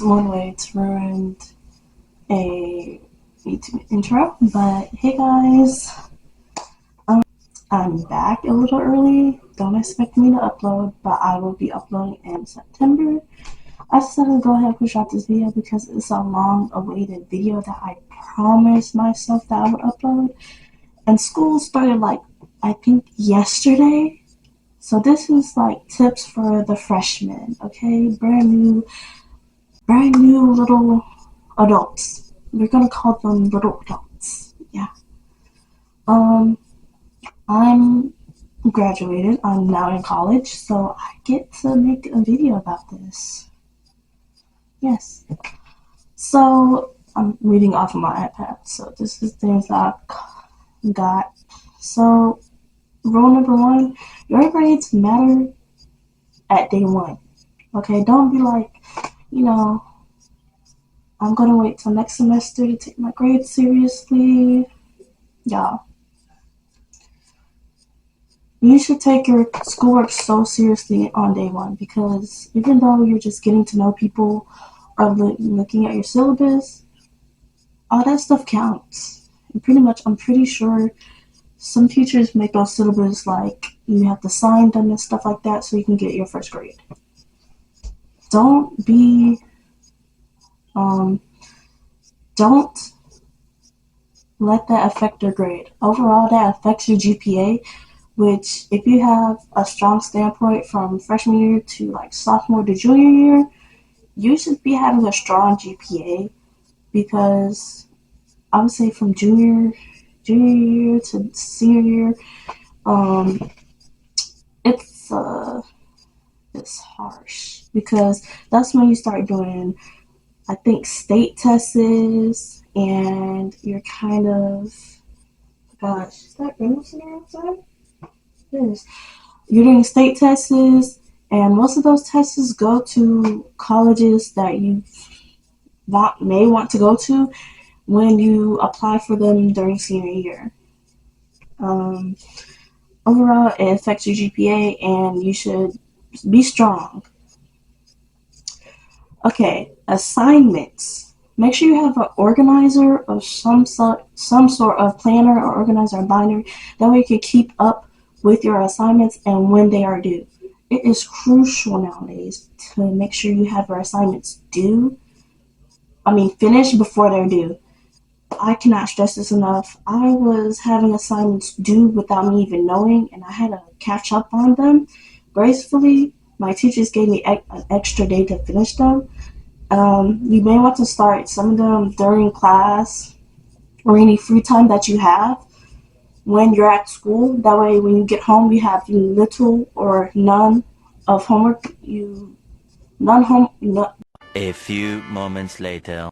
one way to ruin a YouTube intro. But hey guys, I'm back a little early. Don't expect me to upload, but I will be uploading in September. I decided to go ahead and push out this video because it's a long awaited video that I promised myself that I would upload. And school started I think yesterday. So this is tips for the freshmen, okay? Brand new little adults. We're gonna call them little adults. Yeah. I'm graduated. I'm now in college, so I get to make a video about this. Yes. So I'm reading off of my iPad. So this is things that I got. So rule number one: your grades matter at day one. Okay, don't be I'm gonna wait till next semester to take my grades seriously. Y'all, you should take your schoolwork so seriously on day one because even though you're just getting to know people or looking at your syllabus, all that stuff counts. And I'm pretty sure some teachers make those syllabus you have to sign them and stuff like that so you can get your first grade. Don't be, don't let that affect your grade. Overall, that affects your GPA, which if you have a strong standpoint from freshman year to sophomore to junior year, you should be having a strong GPA because I would say from junior year to senior year, it's harsh because that's when you start doing, I think, state tests, and you're kind of, gosh, is that Reynolds outside? Yes. You're doing state tests, and most of those tests go to colleges that you may want to go to when you apply for them during senior year. Overall, it affects your GPA, and you should be strong. Okay, assignments. Make sure you have an organizer of some sort of planner or organizer or binder. That way you can keep up with your assignments and when they are due. It is crucial nowadays to make sure you have your assignments finished before they're due. I cannot stress this enough. I was having assignments due without me even knowing, and I had to catch up on them gracefully. My teachers gave me an extra day to finish them. You may want to start some of them during class or any free time that you have when you're at school. That way, when you get home, you have little or none of homework. A few moments later.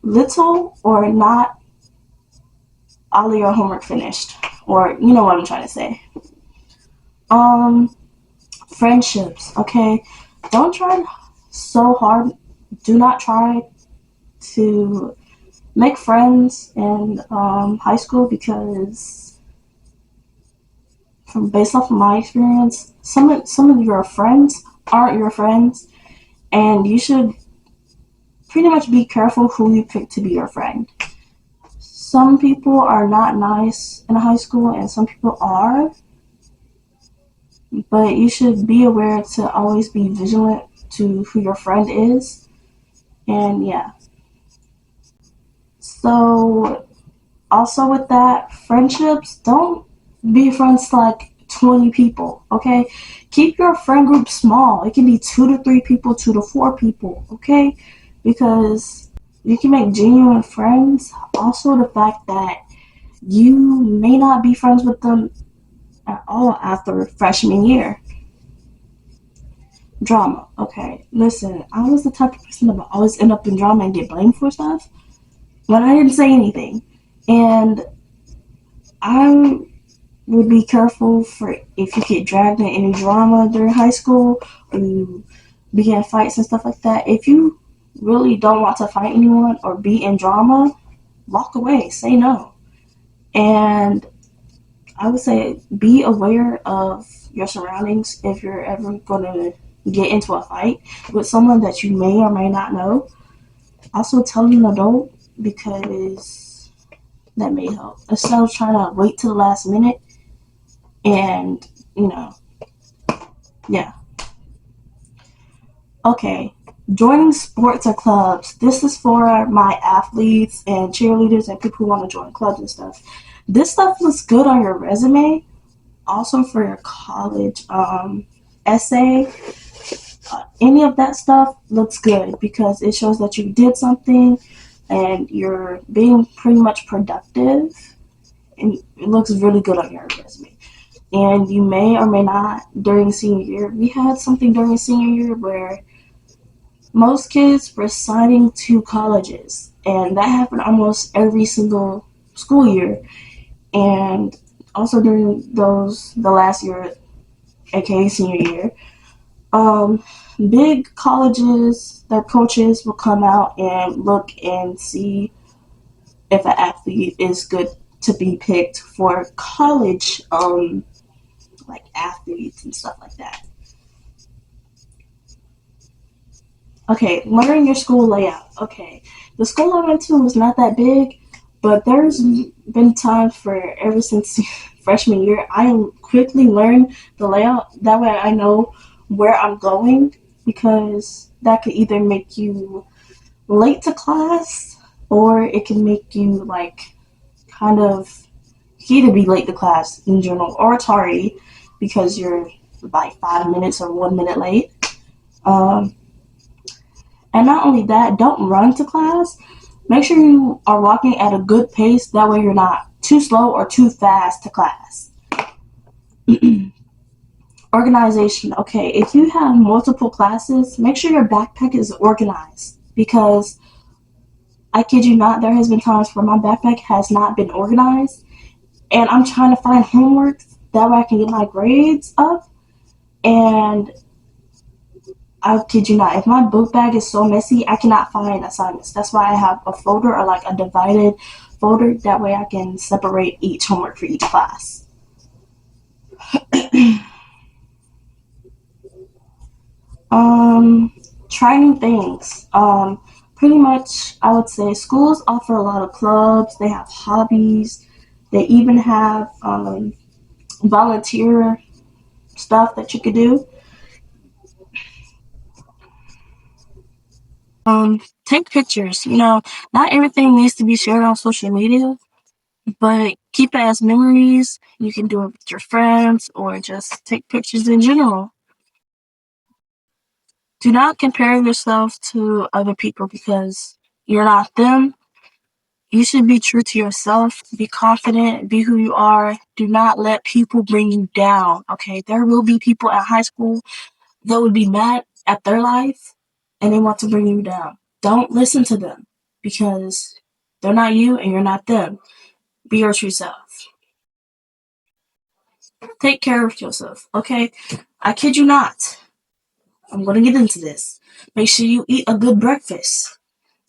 Little or not all of your homework finished, or you know what I'm trying to say. Friendships, okay? Don't try so hard. Do not try to make friends in high school because, based off of my experience, some of your friends aren't your friends, and you should pretty much be careful who you pick to be your friend. Some people are not nice in high school, and some people are. But you should be aware to always be vigilant to who your friend is. And yeah. So, also with that, friendships, don't be friends to 20 people, okay? Keep your friend group small. It can be 2 to 3 people, 2 to 4 people, okay? Because you can make genuine friends. Also, the fact that you may not be friends with them at all after freshman year. Drama. Okay, listen, I was the type of person that would always end up in drama and get blamed for stuff when I didn't say anything. And I would be careful for if you get dragged in any drama during high school or you begin fights and stuff like that. If you really don't want to fight anyone or be in drama, walk away, say no. And I would say be aware of your surroundings if you're ever going to, get into a fight with someone that you may or may not know, also tell an adult, because that may help. Instead of trying to wait till the last minute and, you know, yeah. Okay, joining sports or clubs. This is for my athletes and cheerleaders and people who want to join clubs and stuff. This stuff looks good on your resume. Also for your college essay. Any of that stuff looks good because it shows that you did something and you're being pretty much productive, and it looks really good on your resume. And you may or may not during senior year. We had something during senior year where most kids were signing to colleges, and that happened almost every single school year. And also during the last year, aka senior year, big colleges, their coaches will come out and look and see if an athlete is good to be picked for college, like athletes and stuff like that. Okay, learn your school layout. Okay, the school I went to was not that big, but there's been times for ever since freshman year, I quickly learn the layout. That way I know where I'm going, because that could either make you late to class or it can make you like kind of either be late to class in general or tardy because you're like 5 minutes or 1 minute late. Um, and not only that, don't run to class. Make sure you are walking at a good pace. That way you're not too slow or too fast to class. Organization. Okay, if you have multiple classes, make sure your backpack is organized, because I kid you not, there has been times where my backpack has not been organized and I'm trying to find homework that way I can get my grades up, and I kid you not, if my book bag is so messy, I cannot find assignments. That's why I have a folder, or like a divided folder. That way I can separate each homework for each class. Try new things. Pretty much, I would say schools offer a lot of clubs. They have hobbies. They even have volunteer stuff that you could do. Take pictures. Not everything needs to be shared on social media, but keep it as memories. You can do it with your friends or just take pictures in general. Do not compare yourself to other people, because you're not them. You should be true to yourself, be confident, be who you are. Do not let people bring you down, okay? There will be people at high school that would be mad at their life and they want to bring you down. Don't listen to them, because they're not you and you're not them. Be your true self. Take care of yourself, okay? I kid you not. I'm going to get into this. Make sure you eat a good breakfast,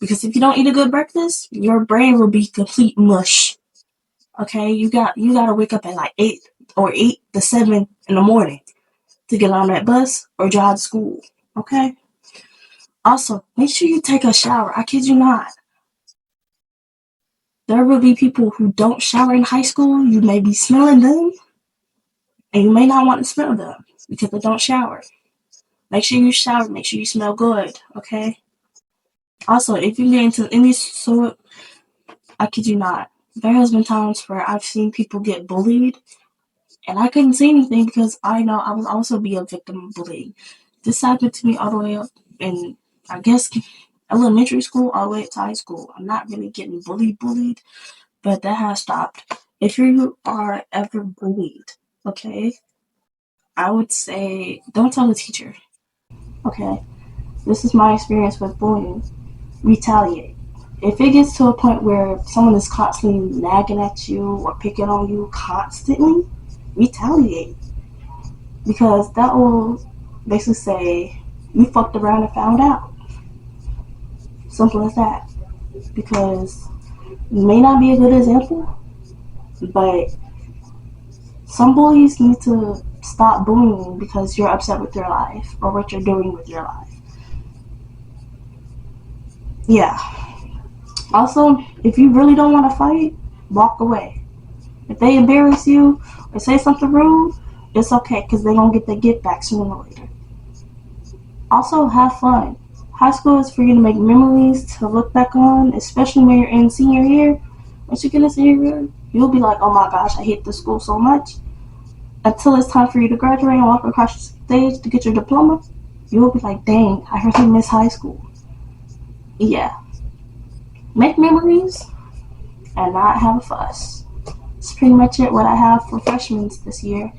because if you don't eat a good breakfast, your brain will be complete mush. Okay, you gotta wake up at like 8 to 7 in the morning to get on that bus or drive to school. Okay. Also, make sure you take a shower. I kid you not. There will be people who don't shower in high school. You may be smelling them, and you may not want to smell them because they don't shower. Make sure you shower. Make sure you smell good. Okay. Also, if you get into any sort, I kid you not, there has been times where I've seen people get bullied, and I couldn't say anything because I know I would also be a victim of bullying. This happened to me all the way up in, I guess, elementary school all the way up to high school. I'm not really getting bullied, but that has stopped. If you are ever bullied, okay, I would say don't tell the teacher. Okay, this is my experience with bullying. Retaliate. If it gets to a point where someone is constantly nagging at you or picking on you constantly, retaliate. Because that will basically say you fucked around and found out. Simple as that. Because you may not be a good example, but some bullies need to stop bullying because you're upset with your life or what you're doing with your life. Yeah. Also, if you really don't want to fight, walk away. If they embarrass you or say something rude, it's okay because they're going to get their get back sooner or later. Also, have fun. High school is for you to make memories to look back on, especially when you're in senior year. Once you get in senior year, you'll be like, oh my gosh, I hate this school so much. Until it's time for you to graduate and walk across the stage to get your diploma, you'll be like, dang, I really miss high school. Yeah. Make memories and not have a fuss. That's pretty much it what I have for freshmen this year.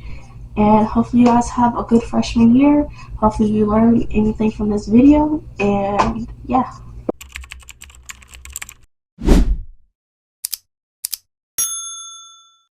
And hopefully you guys have a good freshman year. Hopefully you learned anything from this video. And yeah.